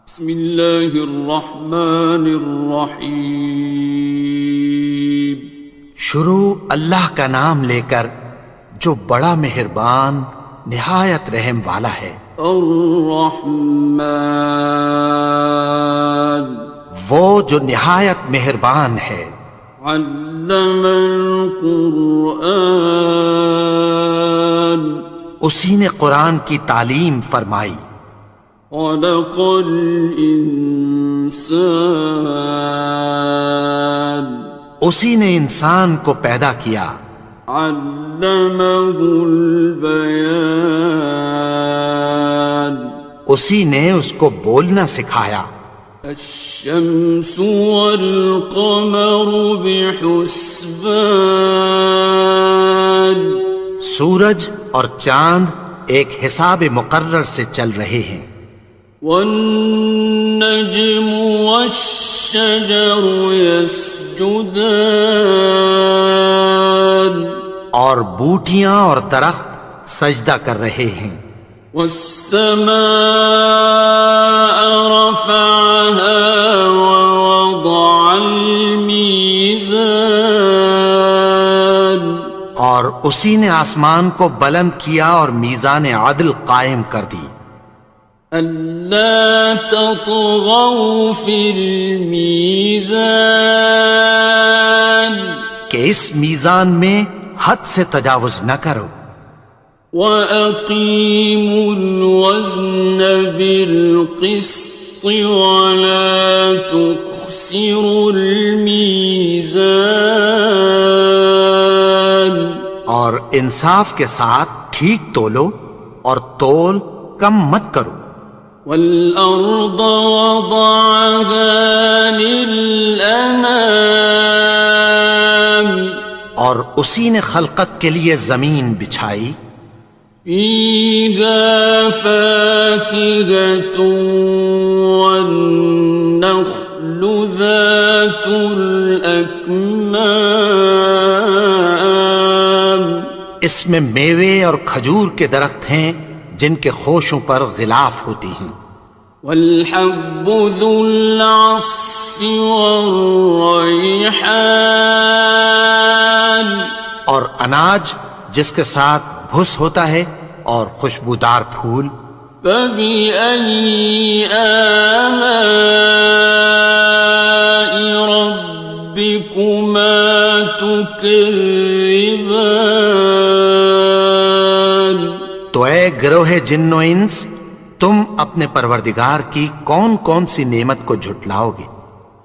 بسم اللہ الرحمن الرحیم۔ شروع اللہ کا نام لے کر جو بڑا مہربان نہایت رحم والا ہے۔ الرحمن، وہ جو نہایت مہربان ہے۔ علم القرآن، اسی نے قرآن کی تعلیم فرمائی۔ خلق الانسان، اسی نے انسان کو پیدا کیا۔ علمہ البیان، اسی نے اس کو بولنا سکھایا۔ الشمس والقمر بحسبان، سورج اور چاند ایک حساب مقرر سے چل رہے ہیں۔ والنجم والشجر يسجدان، اور بوٹیاں اور درخت سجدہ کر رہے ہیں۔ والسماء رفعها ووضع الميزان، اور اسی نے آسمان کو بلند کیا اور میزان عدل قائم کر دی۔ ألا تطغوا في الميزان، کہ اس میزان میں حد سے تجاوز نہ کرو۔ وَأَقِيمُوا الْوَزْنَ بِالْقِسْطِ وَلَا تُخْسِرُوا الْمِيزَانَ، اور انصاف کے ساتھ ٹھیک تولو اور تول کم مت کرو۔ وَالْأَرْضَ وَضَعَهَا لِلْأَنَامِ، اور اسی نے خلقت کے لیے زمین بچھائی۔ فِيهَا فَاكِهَةٌ وَالنَّخْلُ ذَاتُ الْأَكْمَامِ، اس میں میوے اور کھجور کے درخت ہیں جن کے خوشوں پر غلاف ہوتی ہیں۔ وَالْحَبُّ ذُو الْعَصْفِ وَالرَّيْحَانِ، اور اناج جس کے ساتھ بھس ہوتا ہے اور خوشبودار پھول۔ فَبِأَيِّ آلَاءِ رَبِّكُمَا تُكَذِّبَانِ، تو اے گروہ جن و انس، تم اپنے پروردگار کی کون کون سی نعمت کو جھٹلاؤ گے؟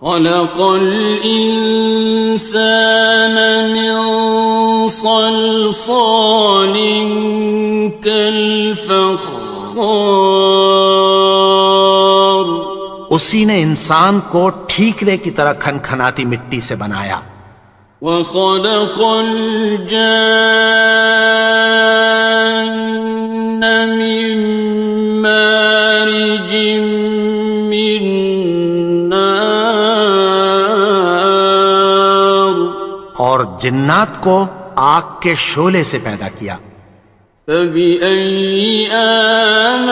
خَلَقَ الْإِنسَانَ مِنْ صَلْصَالٍ كَالْفَخَّارِ، اسی نے انسان کو ٹھیکرے کی طرح کھنکھناتی مٹی سے بنایا۔ وَخَلَقَ الْجَانَّ مِن مَّارِجٍ مِّن نَّارٍ، اور جنات کو آگ کے شعلے سے پیدا کیا۔ فَبِأَيِّ آلَاءِ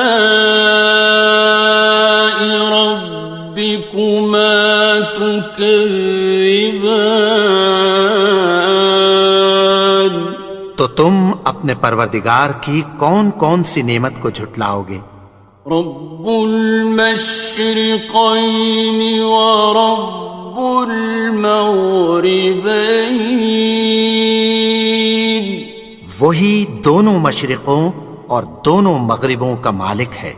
رَبِّكُمَا تُكَذِّبَانِ، تو تم اپنے پروردگار کی کون کون سی نعمت کو جھٹلاؤ گے؟ رب المشرقين ورب المغربين، وہی دونوں مشرقوں اور دونوں مغربوں کا مالک ہے۔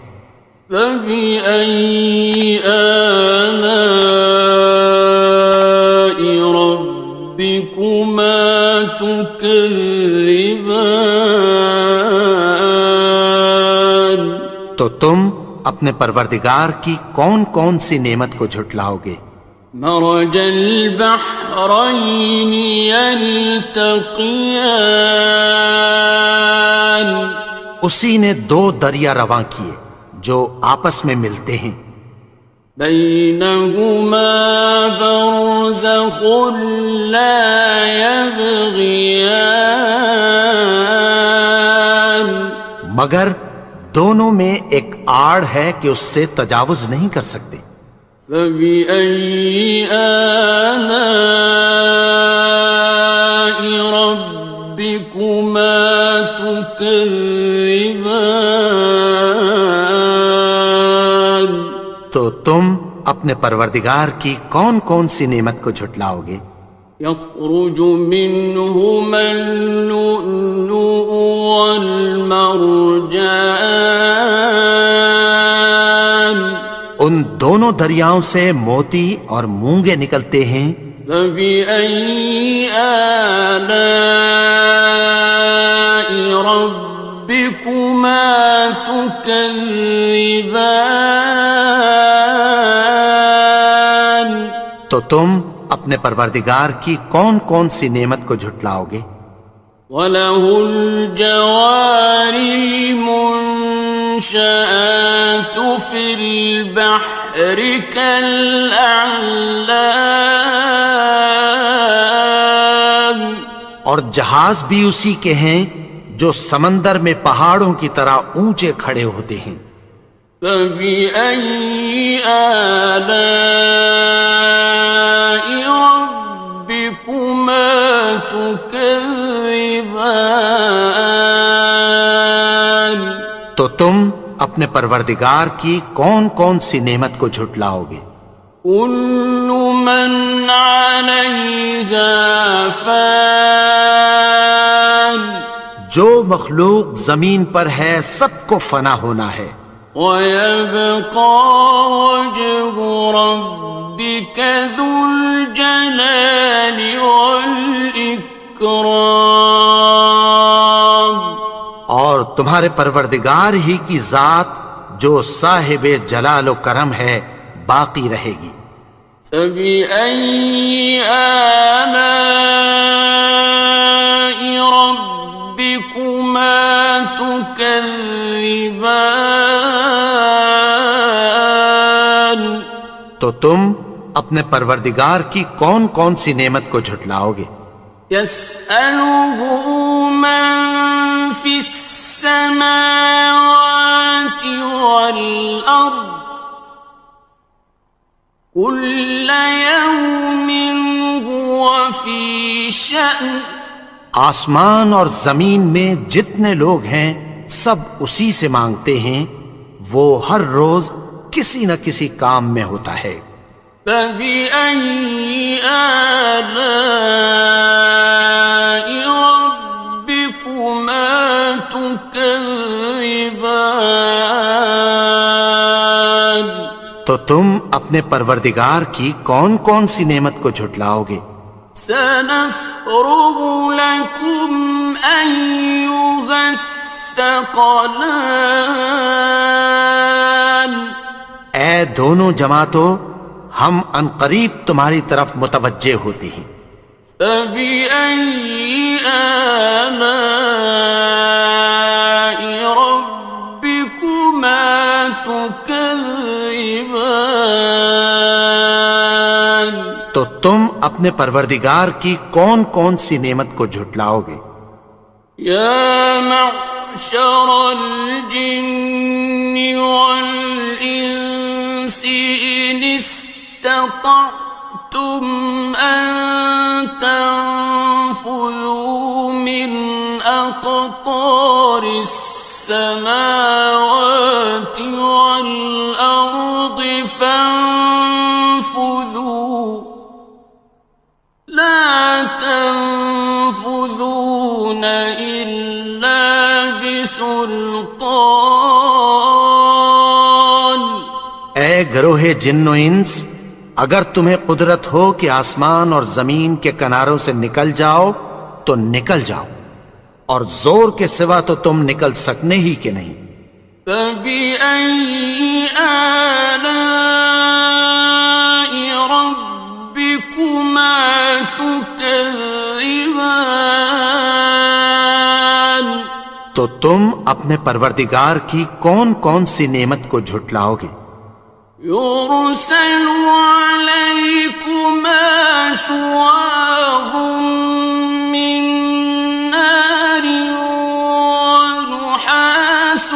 فَبِأَيِّ آلَاءِ رَبِّكُمَا تُكَذِّبَانِ، تو تم اپنے پروردگار کی کون کون سی نعمت کو جھٹلاؤ گے؟ مرج البحرين يلتقيان، اسی نے دو دریا رواں کیے جو آپس میں ملتے ہیں۔ بينهما برزخ لا يبغيان، مگر دونوں میں ایک آڑ ہے کہ اس سے تجاوز نہیں کر سکتے. فبأي آلاء ربكما تكذبان. تو تم اپنے پروردگار کی کون کون سی نعمت کو جھٹلاؤ گے؟ يخرج منهما اللؤلؤ والمرجان. ان دونوں دریاؤں سے موتی اور مونگے نکلتے ہیں. فبأي آلاء ربكما تكذبان. تو تم اپنے پروردگار کی کون کون سی نعمت کو جھٹلاؤ گے؟ وَلَهُ الْجَوَارِ الْمُنشَآتُ فِي الْبَحْرِ كَالْأَعْلَامِ. اور جہاز بھی اسی کے ہیں جو سمندر میں پہاڑوں کی طرح اونچے کھڑے ہوتے ہیں. فَبِأَيِّ آلَاءِ رَبِّكُمَا تُكَذِّبَانِ. تو تم اپنے پروردگار کی کون کون سی نعمت کو جھٹلاؤ گے؟ كُلُّ مَنْ عَلَيْهَا فَانٍ. جو مخلوق زمین پر ہے سب کو فنا ہونا ہے. وَيَبْقَى وَجْهُ رَبِّكَ ذُو الْجَلَالِ وَالْإِكْرَامِ. اور تمہارے پروردگار ہی کی ذات جو صاحب جلال و کرم ہے باقی رہے گی. فَبِأَيِّ آلَاءِ رَبِّكُمَا تُكَذِّبَانِ. تو تم اپنے پروردگار کی کون کون سی نعمت کو جھٹلاؤ گے؟ يَسْأَلُهُ مَن فِي السَّمَاوَاتِ وَالْأَرْضِ كُلَّ يَوْمٍ هُوَ فِي شَأْنٍ. آسمان اور زمین میں جتنے لوگ ہیں سب اسی سے مانگتے ہیں، وہ ہر روز کسی نہ کسی کام میں ہوتا ہے. فَبِأَيِّ آلَاءِ رَبِّكُمَا تُكَذِّبَانِ. تو تم اپنے پروردگار کی کون کون سی نعمت کو جھٹلاؤ گے؟ سَنَفْرُغُ لَكُمْ أَيُّهَ الثَّقَلَانِ. اے دونوں جماعتوں، ہم عنقریب تمہاری طرف متوجہ ہوتے ہیں. فَبِأَيِّ آلَاءِ رَبِّكُمَا تُكَذِّبَانِ. تو تم اپنے پروردگار کی کون کون سی نعمت کو جھٹلاؤ گے؟ يَا مَعْشَرَ الْجِنِّ وَالْإِنسِ إِنِ اسْتَطَعْتُمْ أَن تَنفُذُوا مِنْ أَقْطَارِ السَّمَاوَاتِ وَالْأَرْضِ فَانفُذُوا لَا تَنفُذُونَ إِلَّا بِسُلْطَانٍ. اے گروہ جن و انس، اگر تمہیں قدرت ہو کہ آسمان اور زمین کے کناروں سے نکل جاؤ تو نکل جاؤ، اور زور کے سوا تو تم نکل سکنے ہی کہ نہیں. فَبِأَيِّ آلَاءِ رَبِّكُمَا تُكَذِّبَانِ. تو تم اپنے پروردگار کی کون کون سی نعمت کو جھٹلاؤ گے؟ يُرْسَلُ عَلَيْكُمَا شُوَاظٌ مِّن نَّارٍ وَنُحَاسٌ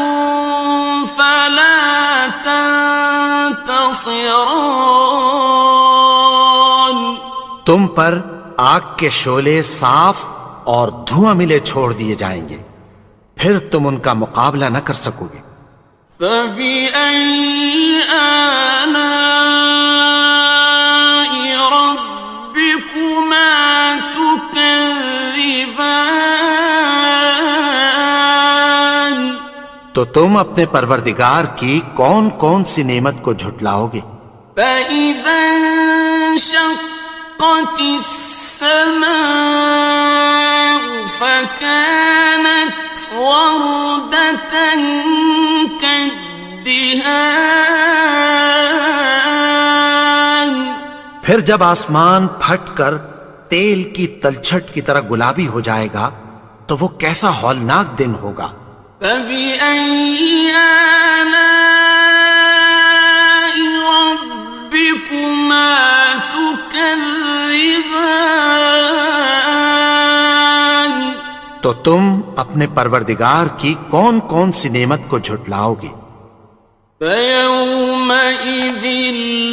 خاصران. تم پر آگ کے شعلے صاف اور دھواں ملے چھوڑ دیے جائیں گے، پھر تم ان کا مقابلہ نہ کر سکو گے۔ فبأي آلاء ربكما تكذبان. تو تم اپنے پروردگار کی کون کون سی نعمت کو جھٹلاؤ گے؟ فإذا انشقت السماء فكانت وردة كالدهان. پھر جب آسمان پھٹ کر تیل کی تلچھٹ کی طرح گلابی ہو جائے گا تو وہ کیسا ہولناک دن ہوگا۔ فبأي آلاء ربكما تكذبان. تو تم اپنے پروردگار کی کون کون سی نعمت کو جھٹلاؤ گے؟ فيومئذ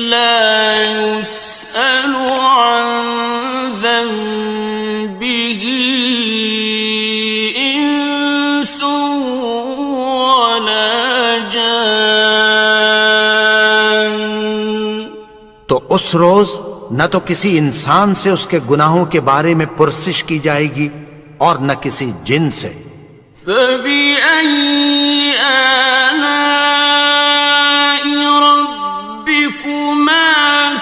لا يسأل عن ذنبه إنس ولا جان. تو اس روز نہ تو کسی انسان سے اس کے گناہوں کے بارے میں پرسش کی جائے گی اور نہ کسی جن سے۔ فبأي آلاء ربكما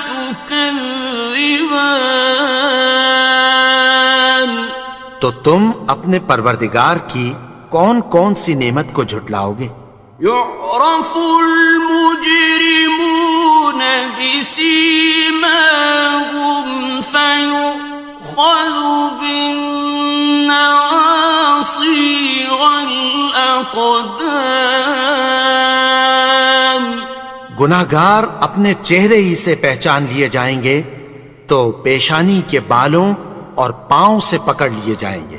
تكذبان. تو تم اپنے پروردگار کی کون کون سی نعمت کو جھٹلاؤ گے؟ يعرف المجرمون بسيماهم فيؤخذ بالنواصي والأقدام. گناہگار اپنے چہرے ہی سے پہچان لیے جائیں گے تو پیشانی کے بالوں اور پاؤں سے پکڑ لیے جائیں گے۔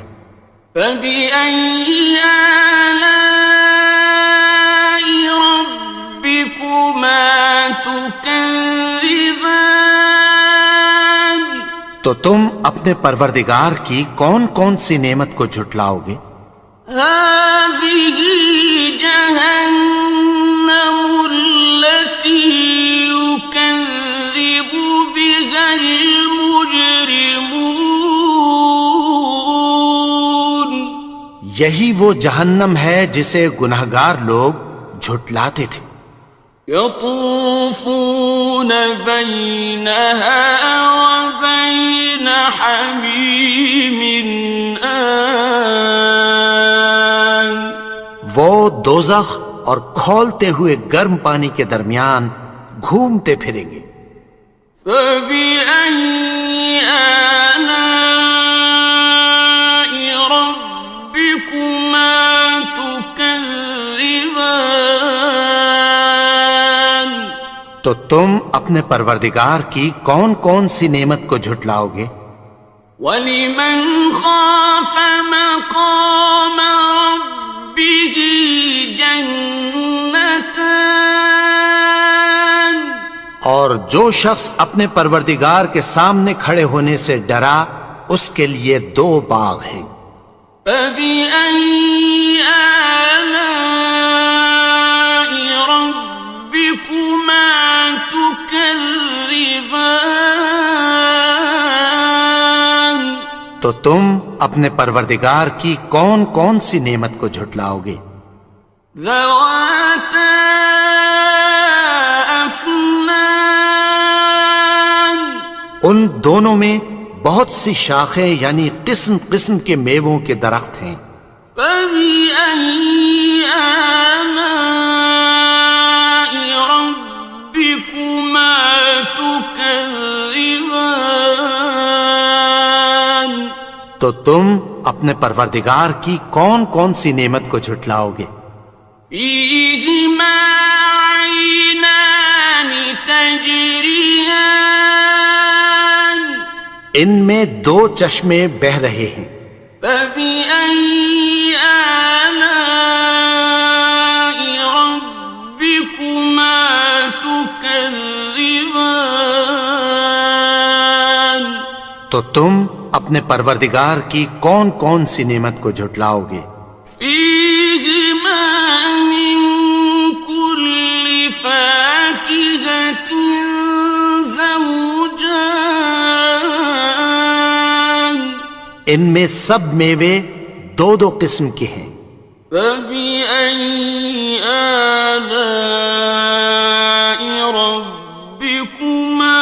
فبأي آلاء ربكما تكذبان. تو تم اپنے پروردگار کی کون کون سی نعمت کو جھٹلاؤ گے؟ هذه جهنم التي يكذب بها المجرمون. یہی وہ جہنم ہے جسے گناہگار لوگ جھٹلاتے تھے۔ يطوفون بينها وبين حميم آن. وہ دوزخ اور کھولتے ہوئے گرم پانی کے درمیان گھومتے پھریں گے۔ فبأي آلاء ربكما تكذبان. تو تم اپنے پروردگار کی کون کون سی نعمت کو جھٹلاؤ گے؟ وَلِمَنْ خَافَ مَقَامَ رَبِّهِ جَنَّتَانِ. اور جو شخص اپنے پروردگار کے سامنے کھڑے ہونے سے ڈرا اس کے لیے 2 باغ ہیں۔ فَبِأَيِّ آلَاءِ رَبِّكُمَا تُكَذِّبَانِ. تو تم اپنے پروردگار کی کون کون سی نعمت کو جھٹلاؤ گے؟ ذَوَاتَا أَفْنَانٍ. ان دونوں میں بہت سی شاخیں یعنی قسم قسم کے میووں کے درخت ہیں۔ فَبِأَيِّ آلَاءِ رَبِّكُمَا تُكَذِّبَانِ. تو تم اپنے پروردگار کی کون کون سی نعمت کو جھٹلاؤ گے؟ فِيهِمَا عَيْنَانِ تَجْرِيَانِ. ان میں 2 چشمے بہہ رہے ہیں۔ فَبِأَيِّ آلَاءِ رَبِّكُمَا تُكَذِّبَانِ. تكذبان تو تم اپنے پروردگار کی کون کون سی نعمت کو جھٹلاؤ گے؟ فيهما من كل فاكهة زوجان ان میں سب میوے دو دو قسم کے ہیں۔ فبأي آلاء ربكما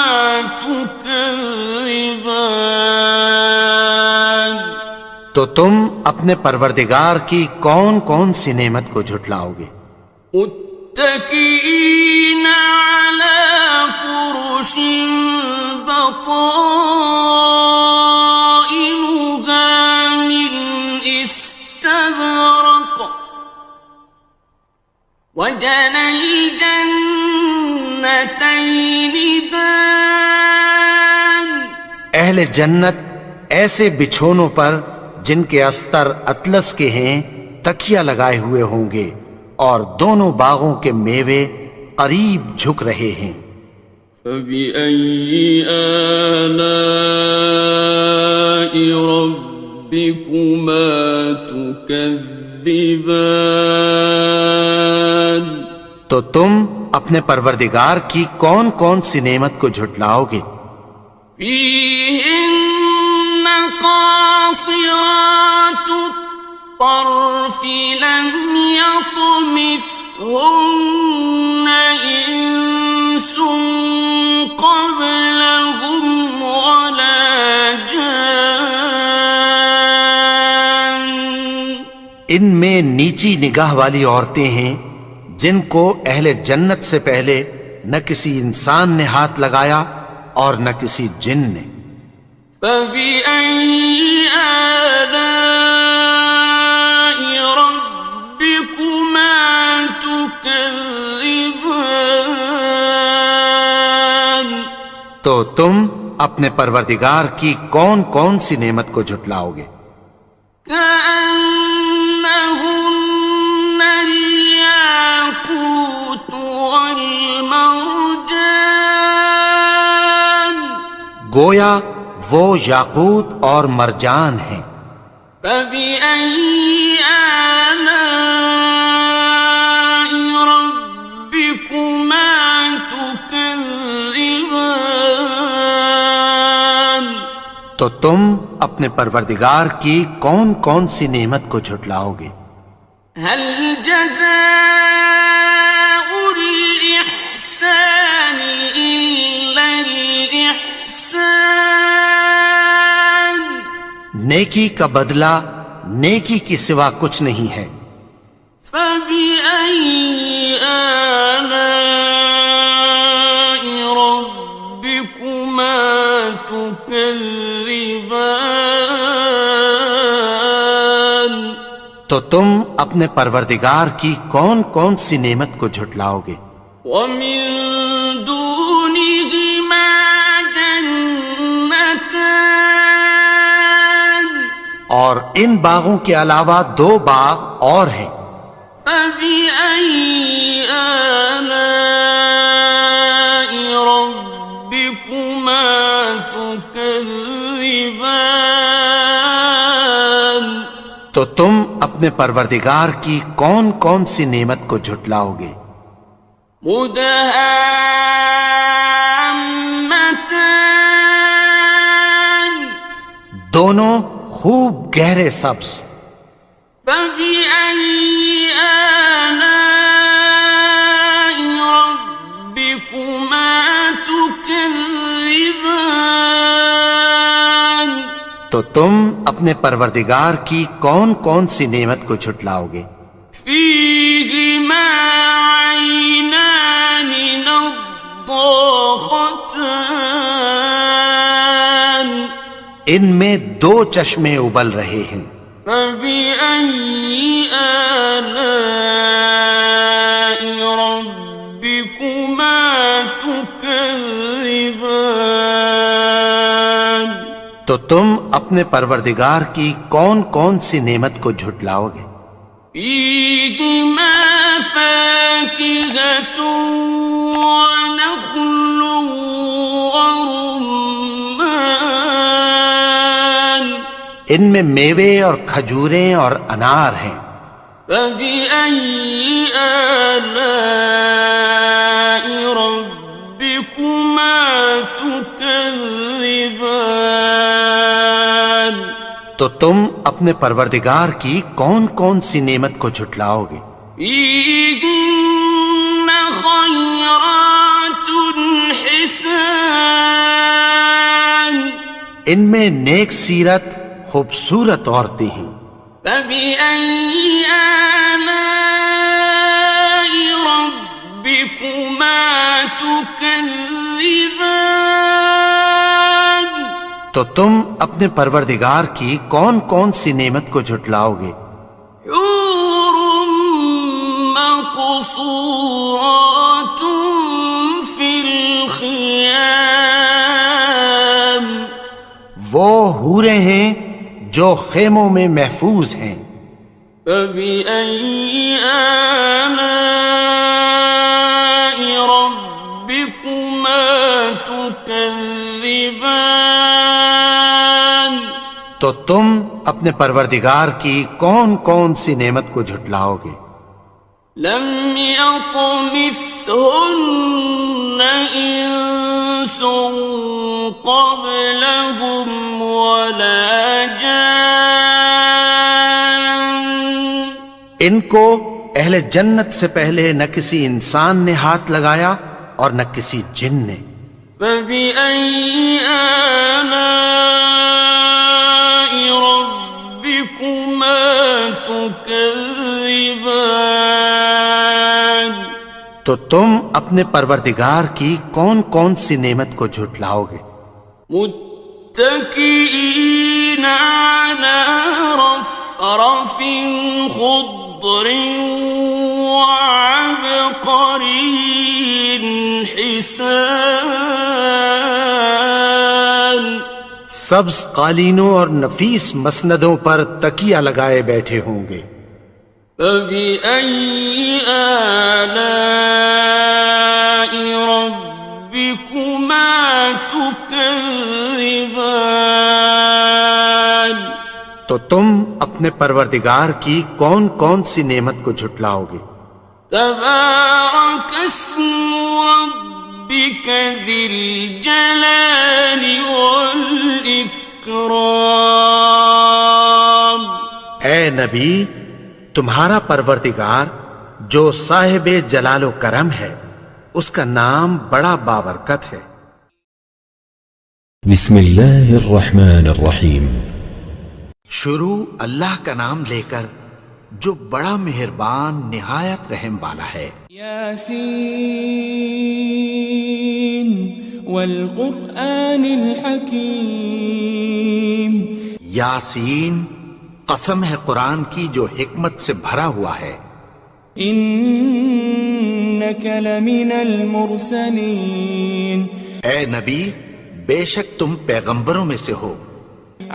تكذبان تو تم اپنے پروردگار کی کون کون سی نعمت کو جھٹلاؤ گے؟ متكئين على فرش بطائنها من استبرق وجنى الجنتين دان اہل جنت ایسے بچھونوں پر جن کے استر اطلس کے ہیں تکیہ لگائے ہوئے ہوں گے، اور دونوں باغوں کے میوے قریب جھک رہے ہیں۔ فبأي آلاء ربكما تكذبان تو تم اپنے پروردگار کی کون کون سی نعمت کو جھٹلاؤ گے؟ فيهن قاصرات الطرف لم يطمثهن إنس قبلهم ولا جان ان میں نیچی نگاہ والی عورتیں ہیں جن کو اہل جنت سے پہلے نہ کسی انسان نے ہاتھ لگایا اور نہ کسی جن نے۔ فبأي آلاء ربكما تكذبان تو تم اپنے پروردگار کی کون کون سی نعمت کو جھٹلاؤ گے؟ كأنهن الياقوت والمرجان گویا وہ یاقوت اور مرجان ہیں۔ فبأي آلاء ربكما تكذبان تو تم اپنے پروردگار کی کون کون سی نعمت کو جھٹلاؤ گے؟ هل جزاء الإحسان إلا الإحسان نیکی کا بدلہ نیکی کی سوا کچھ نہیں ہے۔ فبأي آلاء ربكما تكذبان تو تم اپنے پروردگار کی کون کون سی نعمت کو جھٹلاؤ گے؟ ومن دونهما جنتان اور ان باغوں کے علاوہ دو باغ اور ہیں۔ فبأي آلاء ربكما تكذبان تو تم اپنے پروردگار کی کون کون سی نعمت کو جھٹلاؤ گے؟ مدهامتان دونوں خوب گہرے سبز۔ فبأي آلاء ربكما تكذبان تو تم اپنے پروردگار کی کون کون سی نعمت کو جھٹلاؤ گے؟ فيهما عينان نضاختان ان میں دو چشمے ابل رہے ہیں۔ فبأي آلاء ربكما تكذبان تو تم اپنے پروردگار کی کون کون سی نعمت کو جھٹلاؤ گے؟ فيهما فاكهة ونخل ورمان ان میں میوے اور کھجوریں اور انار ہیں. فبأي آلاء ربكما تكذبان تو تم اپنے پروردگار کی کون کون سی نعمت کو جھٹلاؤ گے؟ فيهن خيرات حسان ان میں نیک سیرت خوبصورت عورتیں ہیں. فبأي آلاء ربكما تكذبان تو تم اپنے پروردگار کی کون کون سی نعمت کو جھٹلاؤ گے؟ حور مقصورات في الخيام وہ حوریں ہیں جو خیموں میں محفوظ ہیں. فبأي آلاء ربكما تكذبان تو تم اپنے پروردگار کی کون کون سی نعمت کو جھٹلاؤ گے؟ لم يطمثهن إنس قبلهم ولا جان ان کو اہل جنت سے پہلے نہ کسی انسان نے ہاتھ لگایا اور نہ کسی جن نے. فبأي آلاء ربكما تكذبان تو تم اپنے پروردگار کی کون کون سی نعمت کو جھٹلاؤ گے؟ متكئين على رفرف خضر وعبقري حسان سبز قالینوں اور نفیس مسندوں پر تکیہ لگائے بیٹھے ہوں گے. فبأي آلاء ربكما تكذبان تو تم اپنے پروردگار کی کون کون سی نعمت کو جھٹلاؤ گے؟ تبارك اسم ربك ذي الجلال والإكرام اے نبی، تمہارا پروردگار جو صاحب جلال و کرم ہے اس کا نام بڑا بابرکت ہے. بسم اللہ الرحمن الرحیم. شروع اللہ کا نام لے کر جو بڑا مہربان نہایت رحم والا ہے. یاسین والقرآن الحکیم. یاسین، قسم ہے قرآن کی جو حکمت سے بھرا ہوا ہے. انک لمن المرسلین. اے نبی، بے شک تم پیغمبروں میں سے ہو.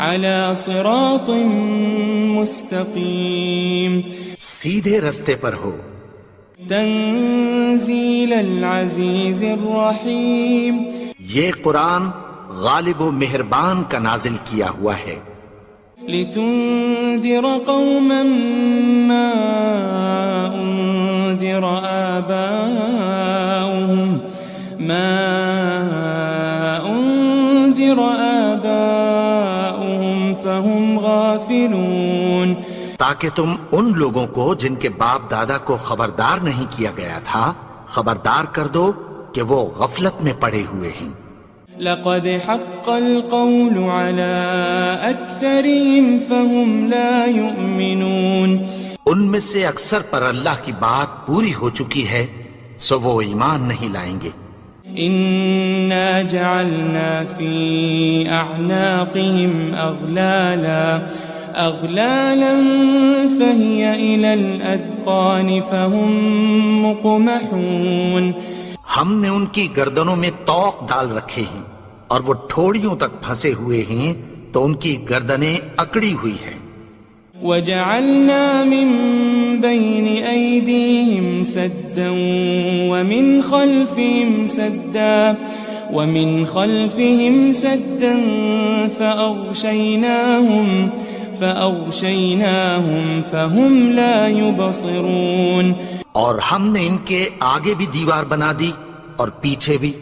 علی صراط مستقیم. سیدھے رستے پر ہو. تنزیل العزیز الرحیم. یہ قرآن غالب و مہربان کا نازل کیا ہوا ہے. لتنذر قوما ما انذر آباؤهم فهم غافلون. تاکہ تم ان لوگوں کو جن کے باپ دادا کو خبردار نہیں کیا گیا تھا خبردار کر دو کہ وہ غفلت میں پڑے ہوئے ہیں. لقد حق القول على أكثرهم فهم لا يؤمنون. ان میں سے اکثر پر اللہ کی بات پوری ہو چکی ہے سو وہ ایمان نہیں لائیں گے. إنا جعلنا في أعناقهم أغلالا فهي إلى الأذقان فهم مقمحون. ہم نے ان کی گردنوں میں طوق ڈال رکھے ہیں اور وہ ٹھوڑیوں تک پھنسے ہوئے ہیں تو ان کی گردنیں اکڑی ہوئی ہیں. وجعلنا من بين أيديهم سدا ومن خلفهم سدا فأغشيناهم فهم لا يبصرون. اور ہم نے ان کے آگے بھی دیوار بنا دی اور پیچھے بھی،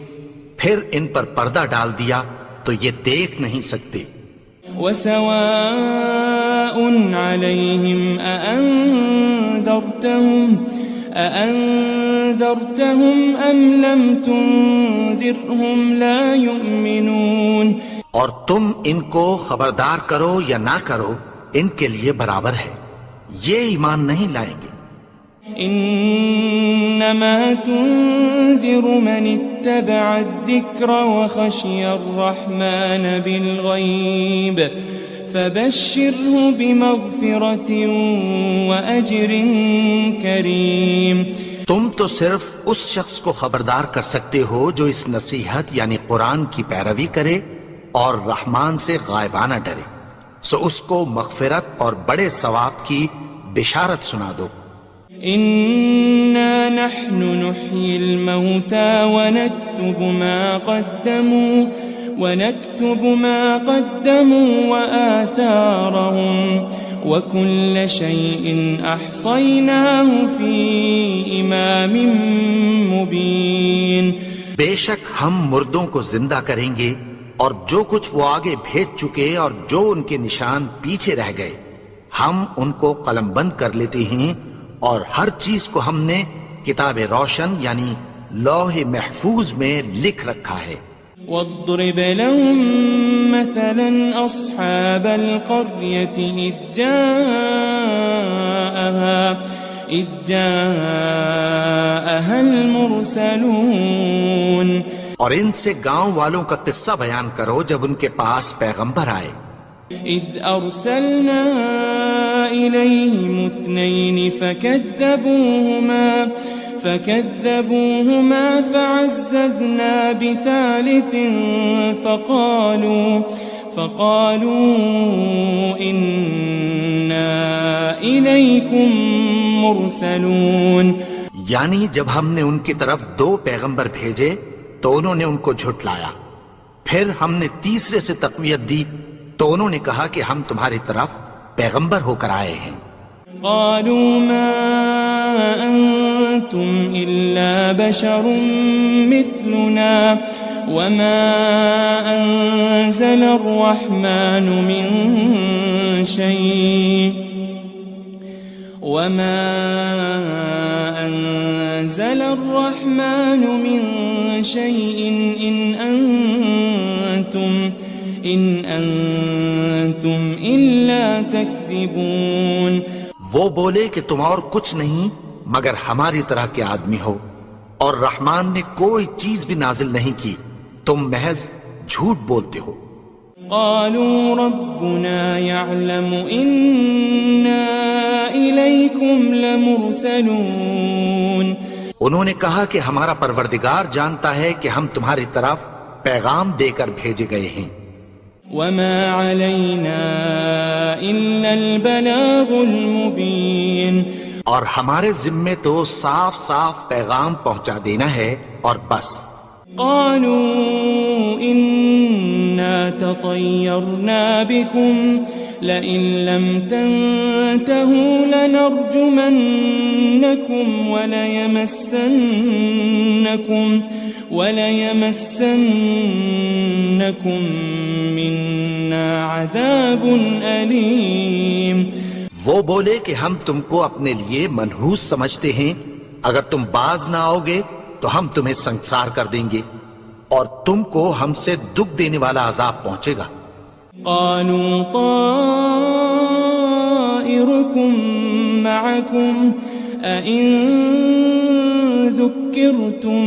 پھر ان پر پردہ ڈال دیا تو یہ دیکھ نہیں سکتے. وسواء عليهم أأنذرتهم أم لم تنذرهم لا يؤمنون. اور تم ان کو خبردار کرو یا نہ کرو، ان کے لیے برابر ہے، یہ ایمان نہیں لائیں گے. انما تنذر من اتبع الذکر وخشی الرحمن بالغیب فبشره بمغفرة واجر کریم. تم تو صرف اس شخص کو خبردار کر سکتے ہو جو اس نصیحت یعنی قرآن کی پیروی کرے اور رحمان سے غائبانہ ڈرے، سو اس کو مغفرت اور بڑے ثواب کی بشارت سنا دو. إنا نحن نحيي الموتى ونكتب ما قدموا وآثارهم وكل شيء أحصيناه في إمام مبين. بے شک ہم مردوں کو زندہ کریں گے اور جو کچھ وہ آگے بھیج چکے اور جو ان کے نشان پیچھے رہ گئے ہم ان کو قلم بند کر لیتے ہیں، اور ہر چیز کو ہم نے کتاب روشن یعنی لوح محفوظ میں لکھ رکھا ہے. واضرب لهم مثلا أصحاب القرية إذ جاءها المرسلون. اور ان سے گاؤں والوں کا قصہ بیان کرو جب ان کے پاس پیغمبر آئے. إذ أرسلنا إليهم 2 فكذبوهما فعززنا بثالث فقالوا إنا إليكم مرسلون. یعنی جب ہم نے ان کی طرف 2 پیغمبر بھیجے تو انہوں نے ان کو جھٹلایا، پھر ہم نے تیسرے سے تقویت دی تو انہوں نے کہا کہ ہم تمہاری طرف پیغمبر ہو کر آئے ہیں. قالوا ما أنتم إلا بشر مثلنا وما أنزل الرحمن من شيء إن أنتم إلا تكذبون. وہ بولے کہ تم اور کچھ نہیں مگر ہماری طرح کے آدمی ہو، اور رحمان نے کوئی چیز بھی نازل نہیں کی، تم محض جھوٹ بولتے ہو. قالوا ربنا يعلم إنا إليكم لمرسلون. انہوں نے کہا کہ ہمارا پروردگار جانتا ہے کہ ہم تمہاری طرف پیغام دے کر بھیجے گئے ہیں. وما علينا إلا البلاغ المبين. اور ہمارے ذمے تو صاف صاف پیغام پہنچا دینا ہے اور بس. قالوا إنا تطيرنا بكم لئن لم تنتهوا لنرجمنكم وليمسنكم منا عذاب أليم. وہ بولے کہ ہم تم کو اپنے لیے منحوس سمجھتے ہیں، اگر تم باز نہ آؤ گے تو ہم تمہیں سنسار کر دیں گے اور تم کو ہم سے دکھ دینے والا عذاب پہنچے گا. قالوا طائركم معكم أئن ذكرتم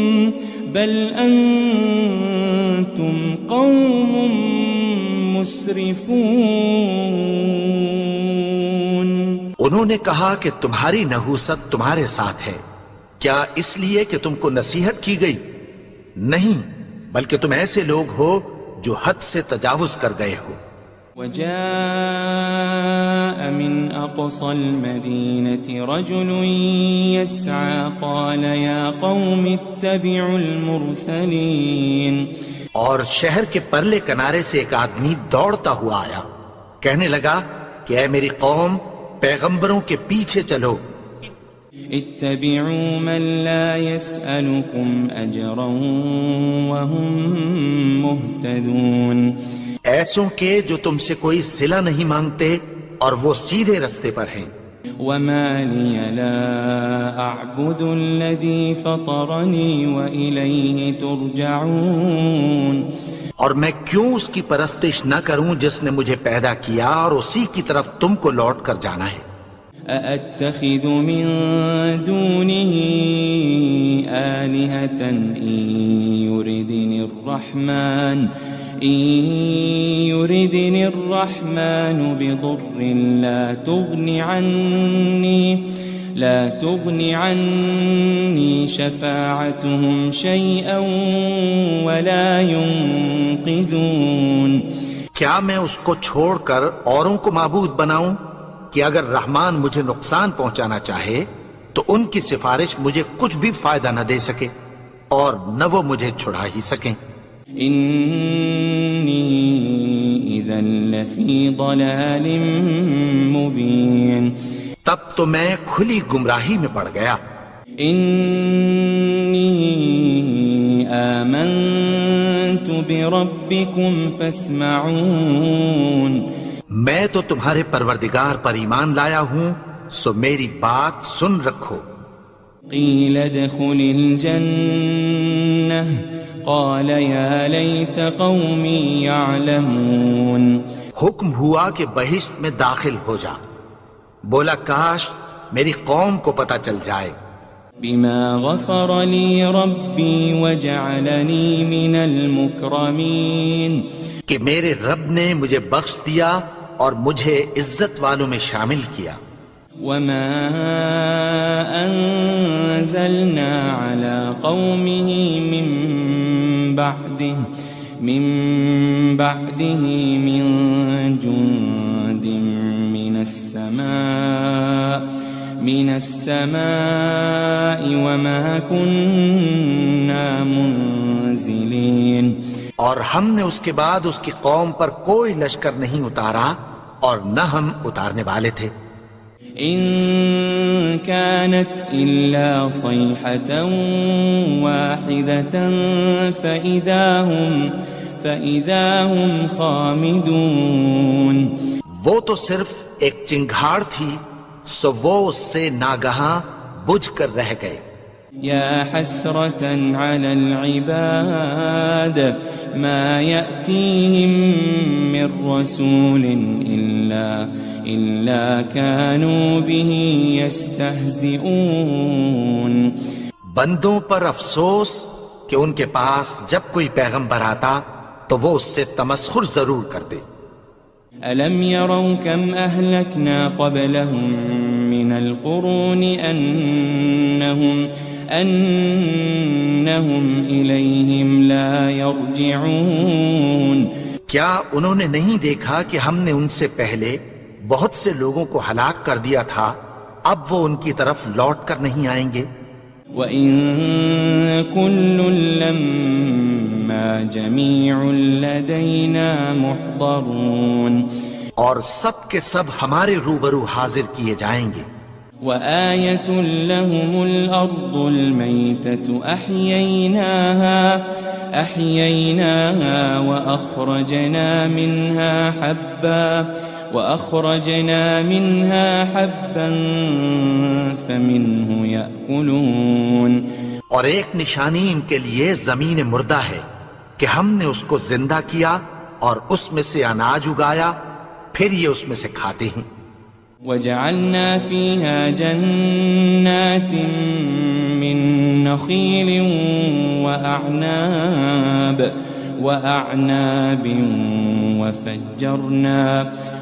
بل أنتم قوم مسرفون. انہوں نے کہا کہ تمہاری نحوست تمہارے ساتھ ہے، کیا اس لیے کہ تم کو نصیحت کی گئی؟ نہیں، بلکہ تم ایسے لوگ ہو جو حد سے تجاوز کر گئے ہو. وجاء من أقصى المدينة رجل يسعى قال يا قوم اتبعوا المرسلين. اور شہر کے پرلے کنارے سے ایک آدمی دوڑتا ہوا آیا، کہنے لگا کہ اے میری قوم، پیغمبروں کے پیچھے چلو. اتبعوا من لا يسألكم أجرا وهم مهتدون. ایسوں کے جو تم سے کوئی صلہ نہیں مانگتے اور وہ سیدھے رستے پر ہیں. وما لي لا أعبد الذي فطرني وإليه ترجعون. اور میں کیوں اس کی پرستش نہ کروں جس نے مجھے پیدا کیا اور اسی کی طرف تم کو لوٹ کر جانا ہے. أأتخذ من دونه آلهة إن يردني الرحمن بضر لا تغني عني شفاعتهم شيئا ولا ينقذون. کیا میں اس کو چھوڑ کر اوروں کو معبود بناؤں کہ اگر رحمان مجھے نقصان پہنچانا چاہے تو ان کی سفارش مجھے کچھ بھی فائدہ نہ دے سکے اور نہ وہ مجھے چھڑا ہی سکیں. إني إذا لفي ضلال مبين. تب تو میں کھلی گمراہی میں پڑ گیا. إني آمنت بربكم فاسمعون. میں تو تمہارے پروردگار پر ایمان لایا ہوں، سو میری بات سن رکھو. قيل ادخل الجنة قال يا ليت قومي يعلمون. حکم ہوا کہ بہشت میں داخل ہو جا. بولا کاش میری قوم کو پتہ چل جائے. بما غفر لي ربي وجعلني من المكرمين. کہ میرے رب نے مجھے بخش دیا اور مجھے عزت والوں میں شامل کیا. وما أنزلنا على قومه من بعده من جند من السماء وما كنا منزلين. اور ہم نے اس کے بعد اس کی قوم پر کوئی لشکر نہیں اتارا اور نہ ہم اتارنے والے تھے. إن كانت إلا صيحة واحدة فإذا هم خامدون. وہ تو صرف ایک چنگھاڑ تھی، سو وہ اس سے ناگہاں بجھ کر رہ گئے. يا حسرة على العباد ما يأتيهم من رسول إلا كانوا به يستهزئون. بندوں پر افسوس کہ ان کے پاس جب کوئی پیغمبر آتا تو وہ اس سے تمسخر ضرور کرتے. ألم يروا كم أهلكنا قبلهم من القرون أنهم إليهم لا يرجعون. کیا انہوں نے نہیں دیکھا کہ ہم نے ان سے پہلے بہت سے لوگوں کو ہلاک کر دیا تھا، اب وہ ان کی طرف لوٹ کر نہیں آئیں گے. وَإِن كُلٌّ لَمَّا جَمِيعٌ لَدَيْنَا مُحْضَرُونَ. اور سب کے سب ہمارے روبرو حاضر کیے جائیں گے. وآية لهم الأرض الميتة أحييناها وأخرجنا منها حبا فمنه يأكلون. اور ایک نشانی ان کے لیے زمین مردہ ہے کہ ہم نے اس کو زندہ کیا اور اس میں سے اناج اگایا، پھر یہ اس میں سے کھاتے ہیں. وجعلنا فيها جنات من نخيل وأعناب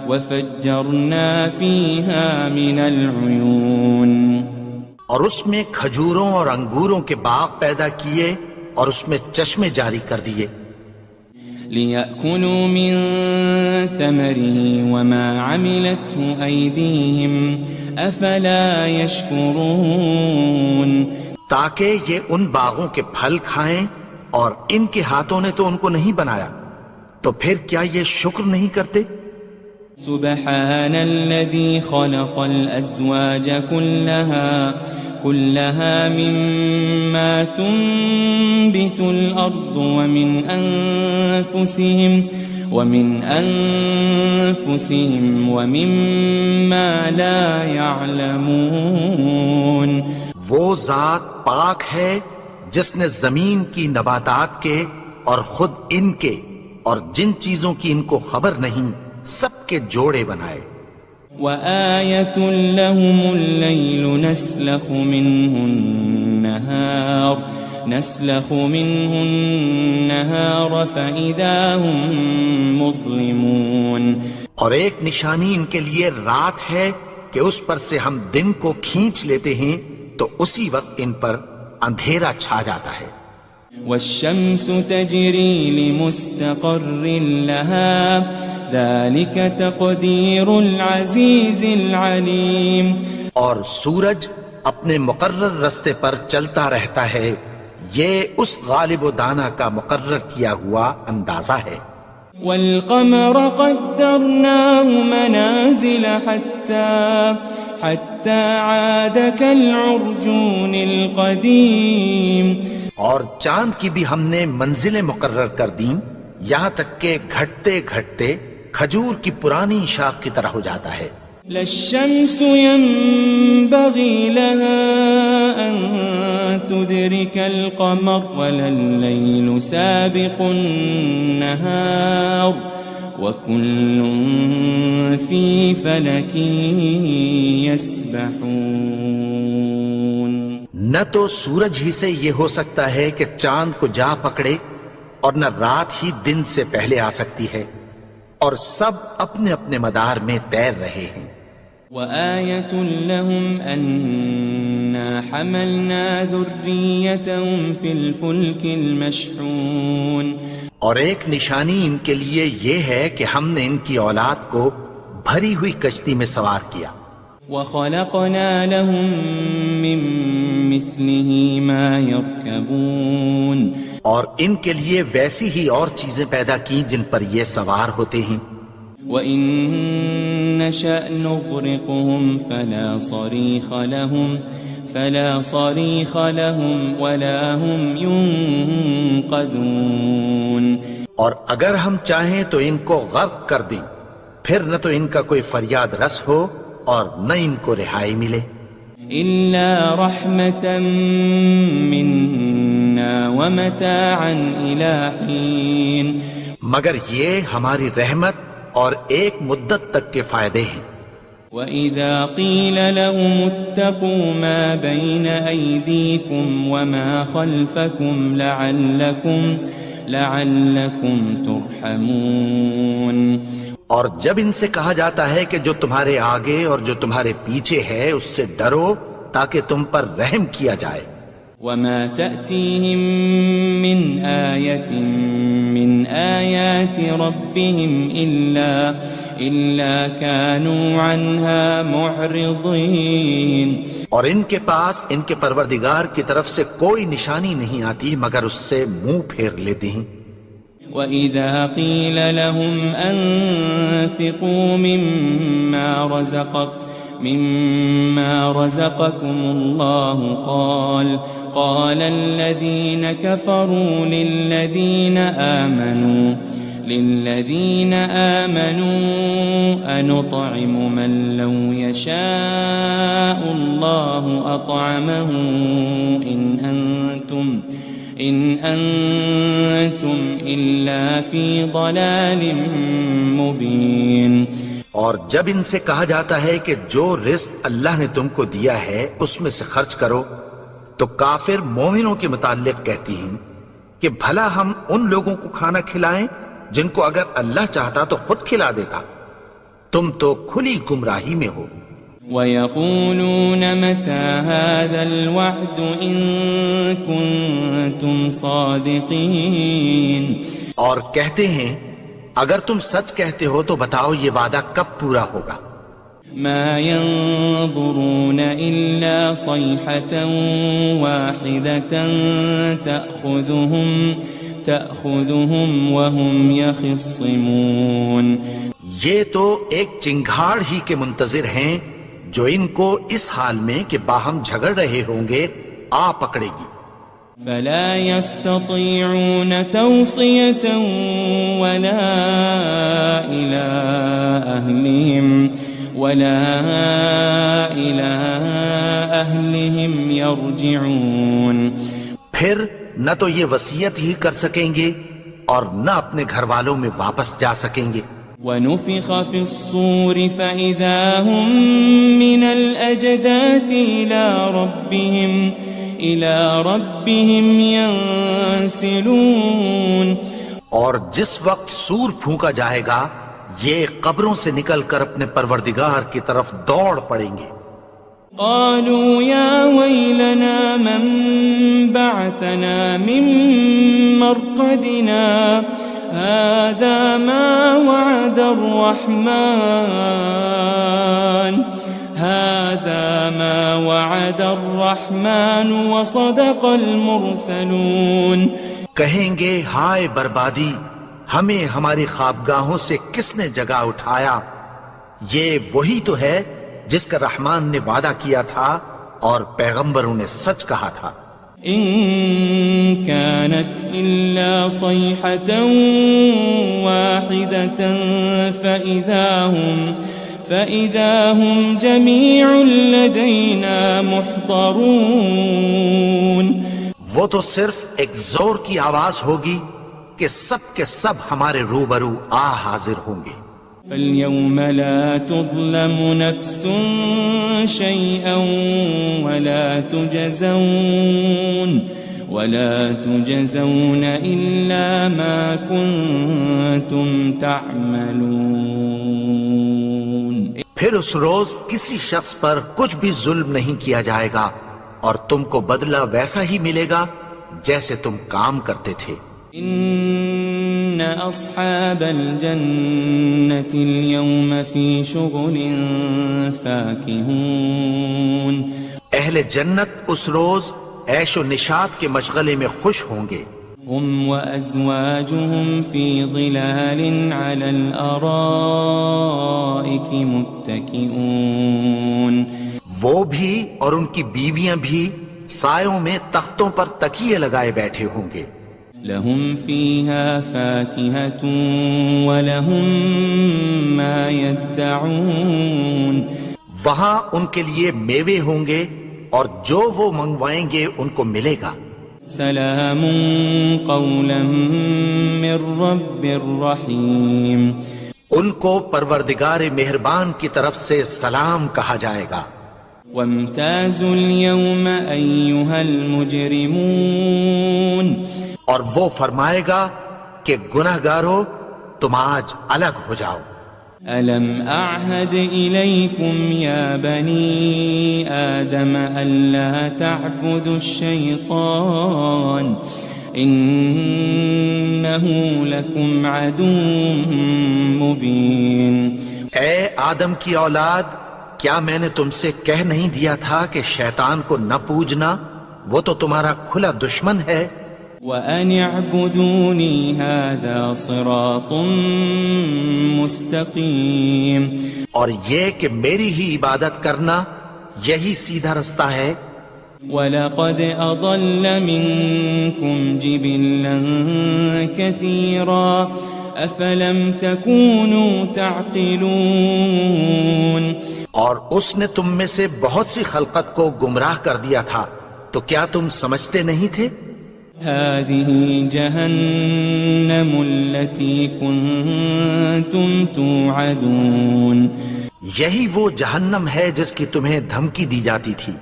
وفجرنا فيها من العيون. اور اس میں کھجوروں اور انگوروں کے باغ پیدا کیے اور اس میں چشمے جاری کر دیے. ليأكلوا من ثمره وما عملته أيديهم أفلا يشكرون تاکہ یہ ان باغوں کے پھل کھائیں اور ان کے ہاتھوں نے تو ان کو نہیں بنایا، تو پھر کیا یہ شکر نہیں کرتے؟ سبحان الذي خلق الأزواج كلها مما تنبت الأرض ومن أنفسهم ومما لا يعلمون وہ ذات پاک ہے جس نے زمین کی نباتات کے اور خود ان کے اور جن چیزوں کی ان کو خبر نہیں سب کے جوڑے بنائے۔ وآية لهم الليل نسلخ منه النهار فإذا هم مظلمون اور ایک نشانی ان کے لیے رات ہے کہ اس پر سے ہم دن کو کھینچ لیتے ہیں تو اسی وقت ان پر اندھیرا چھا جاتا ہے۔ والشمس تجري لمستقر لها ذلك تقدير العزيز العليم اور سورج اپنے مقرر رستے پر چلتا رہتا ہے، یہ اس غالب و دانا کا مقرر کیا ہوا اندازہ ہے۔ والقمر قدرناه منازل حتى عاد كالعرجون القديم اور چاند کی بھی ہم نے منزلیں مقرر کر دیں یہاں تک کہ گھٹتے گھٹتے کھجور کی پرانی شاخ کی طرح ہو جاتا ہے۔ لا الشمس ينبغي لها أن تدرك القمر ولا الليل سابق النهار وكل في فلك يسبحون نہ تو سورج ہی سے یہ ہو سکتا ہے کہ چاند کو جا پکڑے اور نہ رات ہی دن سے پہلے آ سکتی ہے، اور سب اپنے اپنے مدار میں تیر رہے ہیں۔ وآية لهم أنا حملنا ذريتهم في الفلك المشحون اور ایک نشانی ان کے لیے یہ ہے کہ ہم نے ان کی اولاد کو بھری ہوئی کشتی میں سوار کیا۔ وخلقنا لهم من مثله ما يركبون اور ان کے لیے ویسی ہی اور چیزیں پیدا کی جن پر یہ سوار ہوتے ہیں۔ وَإِن نَّشَأْ نُغْرِقْهُمْ فَلَا صَرِيخَ لَهُمْ وَلَا هُمْ يُنقَذُونَ اور اگر ہم چاہیں تو ان کو غرق کر دیں، پھر نہ تو ان کا کوئی فریاد رس ہو اور نہ ان کو رہائی ملے۔ إِلَّا رَحْمَةً مِّنَّا وَمَتَاعًا إِلَى حِينٍ مگر یہ ہماری رحمت اور ایک مدت تک کے فائدے ہیں۔ وَإِذَا قِيلَ لَهُمُ اتَّقُوا مَا بَيْنَ أَيْدِيكُمْ وَمَا خَلْفَكُمْ لَعَلَّكُمْ تُرْحَمُونَ اور جب ان سے کہا جاتا ہے کہ جو تمہارے آگے اور جو تمہارے پیچھے ہے اس سے ڈرو تاکہ تم پر رحم کیا جائے۔ وَمَا تَأْتِيهِم مِّنْ آيَةٍ مِّنْ آيَاتِ رَبِّهِمْ إِلَّا كَانُوا عَنْهَا مُعْرِضِينَ اور ان کے پاس ان کے پروردگار کی طرف سے کوئی نشانی نہیں آتی مگر اس سے منہ پھیر لیتے ہیں۔ وَإِذَا قِيلَ لَهُمْ أَنفِقُوا مِمَّا رَزَقَكُمُ اللَّهُ قَالَ الَّذِينَ كَفَرُوا لِلَّذِينَ آمَنُوا أَنُطْعِمُ مَن لَّوْ يَشَاءُ اللَّهُ أَطْعَمَهُ إِنْ أَنْتُمْ إِلَّا فِي ضَلَالٍ مُبِينٍ اور جب ان سے کہا جاتا ہے کہ جو رزق اللہ نے تم کو دیا ہے اس میں سے خرچ کرو، تو کافر مومنوں کے متعلق کہتی ہیں کہ بھلا ہم ان لوگوں کو کھانا کھلائیں جن کو اگر اللہ چاہتا تو خود کھلا دیتا، تم تو کھلی گمراہی میں ہو۔ وَيَقُولُونَ مَتَى هَذَا الْوَعْدُ إِن كُنتُمْ صَادِقِينَ اور کہتے ہیں اگر تم سچ کہتے ہو تو بتاؤ یہ وعدہ کب پورا ہوگا؟ ما ينظرون إلا صيحة واحدة تأخذهم وهم يخصمون. یہ تو ایک چنگھاڑ ہی کے منتظر ہیں جو ان کو اس حال میں کہ باہم جھگڑ رہے ہوں گے آ پکڑے گی. فلا يستطيعون توصية ولا إلى أهلهم يرجعون. پھر نہ تو یہ وصیت ہی کر سکیں گے اور نہ اپنے گھر والوں میں واپس جا سکیں گے. ونفخ في الصور فإذا هم من الأجداث إلى ربهم ينسلون. اور جس وقت سور پھونکا جائے گا یہ قبروں سے نکل کر اپنے پروردگار کی طرف دوڑ پڑیں گے. قالوا يا ويلنا من بعثنا من مرقدنا هذا ما وعد الرحمن وصدق المرسلون. کہیں گے ہائے بربادی، ہمیں ہماری خوابگاہوں سے کس نے جگا اٹھایا؟ یہ وہی تو ہے جس کا رحمان نے وعدہ کیا تھا اور پیغمبروں نے سچ کہا تھا. إن كانت إلا صيحة واحدة فإذا هم جميع لدينا محضرون. وہ تو صرف ایک زور کی آواز ہوگی کہ سب کے سب ہمارے روبرو آ حاضر ہوں گے. فاليوم لا تظلم نفس شيئا ولا تجزون إلا ما كنتم تعملون. پھر اس روز کسی شخص پر کچھ بھی ظلم نہیں کیا جائے گا اور تم کو بدلہ ویسا ہی ملے گا جیسے تم کام کرتے تھے. إن أصحاب الجنة اليوم في شغل فاكهون. اہل جنت اس روز عیش و نشاط کے مشغلے میں خوش ہوں گے. هم وأزواجهم في ظلال على الأرائك متكئون. وہ بھی اور ان کی بیویاں بھی سایوں میں تختوں پر تکیے لگائے بیٹھے ہوں گے. لهم فيها فاكهة ولهم ما يدعون. وہاں ان کے لیے میوے ہوں گے اور جو وہ منگوائیں گے ان کو ملے گا. سلام قولا من رب رحیم. ان کو پروردگار مہربان کی طرف سے سلام کہا جائے گا. وامتازوا اليوم أيها المجرمون. اور وہ فرمائے گا کہ گناہگارو تم آج الگ ہو جاؤ. ألم أعهد إليكم يا بني آدم ألا تعبدوا الشيطان إنه لكم عدو مبين. اے آدم کی اولاد، کیا میں نے تم سے کہہ نہیں دیا تھا کہ شیطان کو نہ پوجنا، وہ تو تمہارا کھلا دشمن ہے. وَأَنِ اعْبُدُونِي هَذَا صِرَاطٌ مُسْتَقِيمٌ. اور یہ کہ میری ہی عبادت کرنا یہی سیدھا رستہ ہے. وَلَقَدْ أَضَلَّ مِنْكُمْ جِبِلًّا كَثِيرًا أَفَلَمْ تَكُونُوا تَعْقِلُونَ. اور اس نے تم میں سے بہت سی خلقت کو گمراہ کر دیا تھا، تو کیا تم سمجھتے نہیں تھے؟ هذه جهنم التي كنتم توعدون. یہی وہ جہنم ہے جس کی تمہیں دھمکی دی جاتی تھی.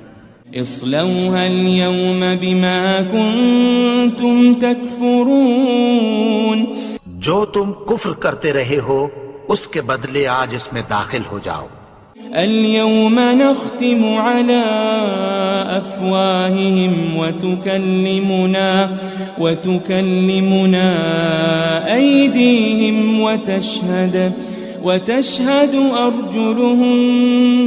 اصلوها اليوم بما كنتم تكفرون. جو تم کفر کرتے رہے ہو اس کے بدلے آج اس میں داخل ہو جاؤ. اليوم نختم على أفواههم وتكلمنا أيديهم وتشهد أرجلهم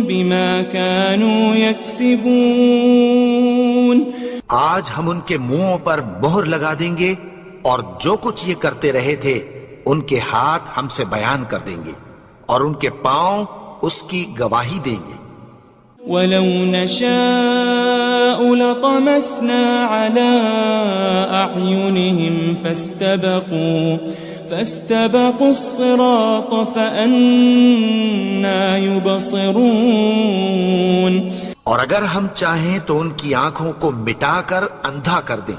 بما كانوا يكسبون. آج ہم ان کے منہوں پر مہر لگا دیں گے اور جو کچھ یہ کرتے رہے تھے ان کے ہاتھ ہم سے بیان کر دیں گے اور ان کے پاؤں اس کی گواہی دیں گے. وَلَوْ نَشَاءُ لَطَمَسْنَا عَلَىٰ أَعْيُنِهِمْ فَاسْتَبَقُوا الصِّرَاطَ فَأَنَّىٰ يُبْصِرُونَ. اور اگر ہم چاہیں تو ان کی آنکھوں کو مٹا کر اندھا کر دیں،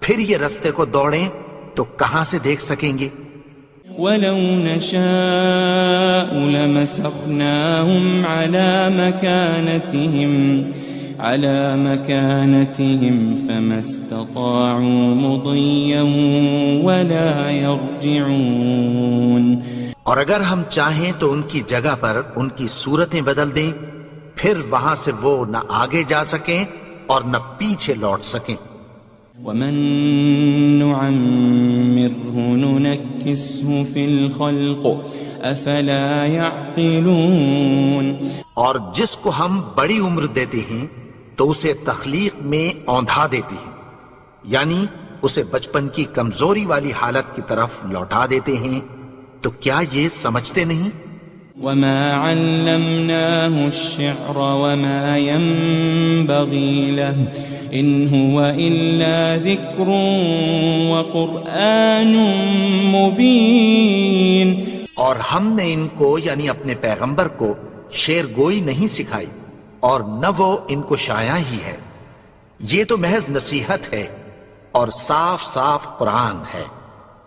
پھر یہ رستے کو دوڑیں تو کہاں سے دیکھ سکیں گے. وَلَوْ نَشَاءُ لَمَسَخْنَاهُمْ عَلَىٰ مَكَانَتِهِمْ فَمَا اسْتَطَاعُوا مُضِيًّا وَلَا يَرْجِعُونَ. اور اگر ہم چاہیں تو ان کی جگہ پر ان کی صورتیں بدل دیں، پھر وہاں سے وہ نہ آگے جا سکیں اور نہ پیچھے لوٹ سکیں. وَمَن نُعَمِّرْهُ نُنَكِّسْهُ فِي الْخَلْقِ أَفَلَا يَعْقِلُونَ. اور جس کو ہم بڑی عمر دیتے ہیں تو اسے تخلیق میں اوندھا دیتے ہیں، یعنی اسے بچپن کی کمزوری والی حالت کی طرف لوٹا دیتے ہیں. تو کیا یہ سمجھتے نہیں؟ وَمَا عَلَّمْنَاهُ الشِّعْرَ وَمَا يَنبَغِي لَهُ إِنْ هُوَ إِلَّا ذِكْرٌ وَقُرْآنٌ مُبِينٌ. اور ہم نے ان کو یعنی اپنے پیغمبر کو شعر گوئی نہیں سکھائی اور نہ وہ ان کو شایع ہی ہے، یہ تو محض نصیحت ہے اور صاف صاف قرآن ہے.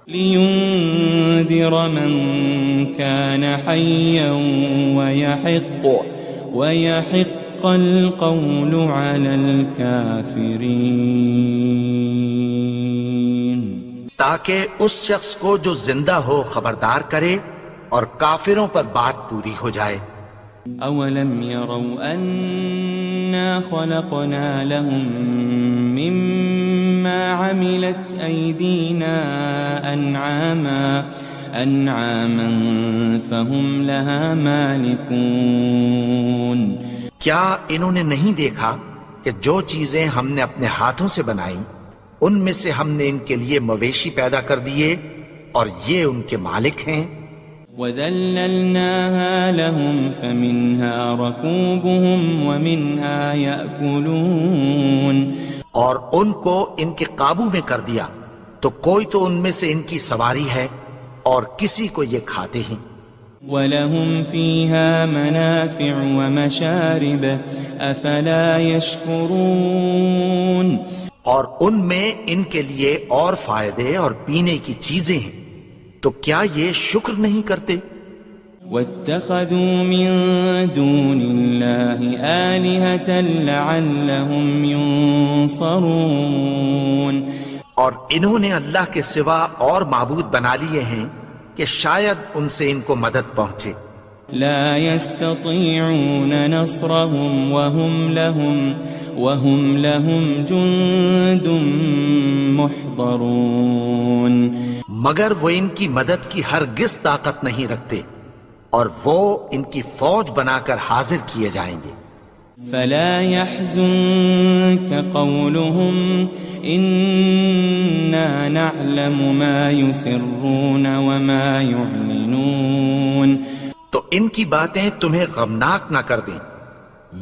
لِيُنذِرَ مَن كَانَ حَيًّا وَيَحِقَّ الْقَوْلُ عَلَى الْكَافِرِينَ. تاکہ اس شخص کو جو زندہ ہو خبردار کرے اور کافروں پر بات پوری ہو جائے. أَوَلَمْ يَرَوْا أَنَّا خَلَقْنَا لَهُم مِّمَّا عَمِلَتْ أَيْدِينَا أَنْعَامًا فَهُمْ لَهَا مَالِكُونَ. کیا انہوں نے نہیں دیکھا کہ جو چیزیں ہم نے اپنے ہاتھوں سے بنائیں ان میں سے ہم نے ان کے لیے مویشی پیدا کر دیے اور یہ ان کے مالک ہیں. وَذَلَّلْنَاهَا لَهُمْ فَمِنْهَا رَكُوبُهُمْ وَمِنْهَا يَأْكُلُونَ. اور ان کو ان کے قابو میں کر دیا تو کوئی تو ان میں سے ان کی سواری ہے اور کسی کو یہ کھاتے ہیں. وَلَهُمْ فِيهَا مَنَافِعُ وَمَشَارِبُ أَفَلَا يَشْكُرُونَ. اور ان میں ان کے لیے اور فائدے اور پینے کی چیزیں ہیں، تو کیا یہ شکر نہیں کرتے؟ وَاتَّخَذُوا مِن دُونِ اللَّهِ آلِهَةً لَعَلَّهُمْ يُنصَرُونَ. اور انہوں نے اللہ کے سوا اور معبود بنا لیے ہیں کہ شاید ان سے ان کو مدد پہنچے. لا يستطيعون نصرهم وهم لهم جند محضرون. مگر وہ ان کی مدد کی ہرگز طاقت نہیں رکھتے اور وہ ان کی فوج بنا کر حاضر کیے جائیں گے. فلا يحزنك قولهم إنا نعلم ما يسرون وما يعلنون. تو ان کی باتیں تمہیں غمناک نہ کر دیں،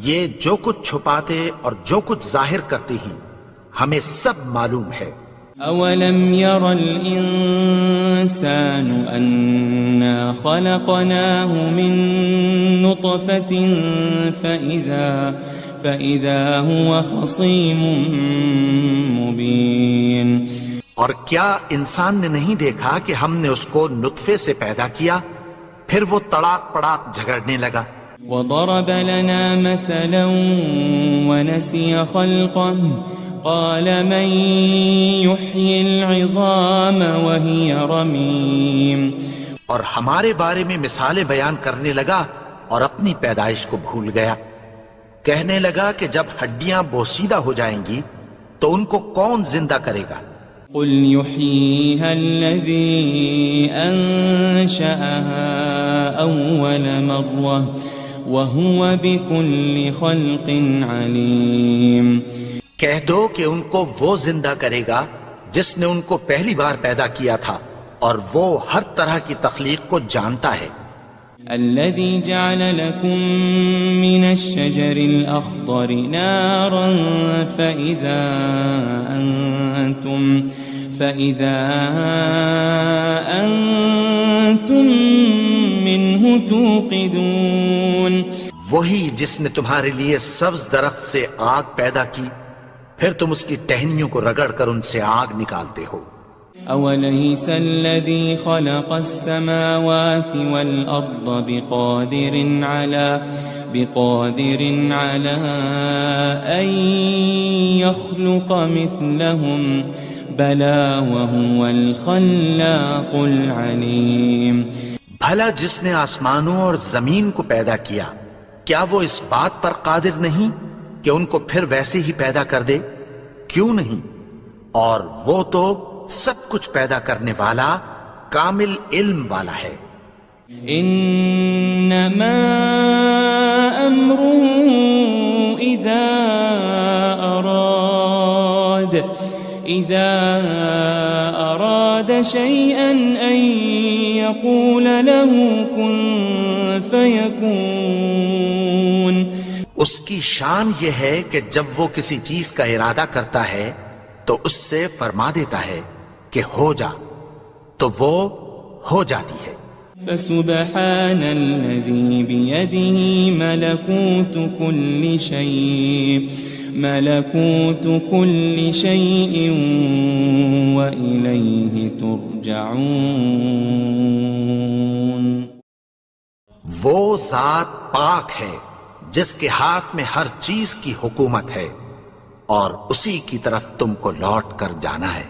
یہ جو کچھ چھپاتے اور جو کچھ ظاہر کرتے ہیں ہمیں سب معلوم ہے. أولم ير الإنسان أنا خلقناه من نطفة فإذا هو خصيم مبين. اور کیا انسان نے نہیں دیکھا کہ ہم نے اس کو نطفے سے پیدا کیا پھر وہ تڑاک پڑاک جھگڑنے لگا. وضرب لنا مثلا ونسي خلقه قال من يحيي العظام وهي رميم. اور ہمارے بارے میں مثالیں بیان کرنے لگا اور اپنی پیدائش کو بھول گیا. کہنے لگا کہ جب ہڈیاں بوسیدہ ہو جائیں گی تو ان کو کون زندہ کرے گا قل يحييها الذي أنشأها أول مرة وهو بكل خلق عليم. کہہ دو کہ ان کو وہ زندہ کرے گا جس نے ان کو پہلی بار پیدا کیا تھا اور وہ ہر طرح کی تخلیق کو جانتا ہے. الذي جعل لكم من الشجر الأخضر نارا فإذا أنتم منه توقدون. وہی جس نے تمہارے لیے سبز درخت سے آگ پیدا کی پھر تم اس کی ٹہنیوں کو رگڑ کر ان سے آگ نکالتے ہو. أوليس الذي خلق السماوات والأرض بقادر على أن يخلق مثلهم بلى وهو الخلاق العليم. بھلا جس نے آسمانوں اور زمین کو پیدا کیا کیا وہ اس بات پر قادر نہیں کہ ان کو پھر ویسے ہی پیدا کر دے؟ کیوں نہیں؟ اور وہ تو سب کچھ پیدا کرنے والا کامل علم والا ہے. انما امره اذا اراد شيئا ان يقول له كن فيكون. اس کی شان یہ ہے کہ جب وہ کسی چیز کا ارادہ کرتا ہے تو اس سے فرما دیتا ہے کہ ہو جا تو وہ ہو جاتی ہے. فسبحان الذي بيده ملكوت كل شيء وإليه ترجعون. وہ ذات پاک ہے جس کے ہاتھ میں ہر چیز کی حکومت ہے اور اسی کی طرف تم کو لوٹ کر جانا ہے.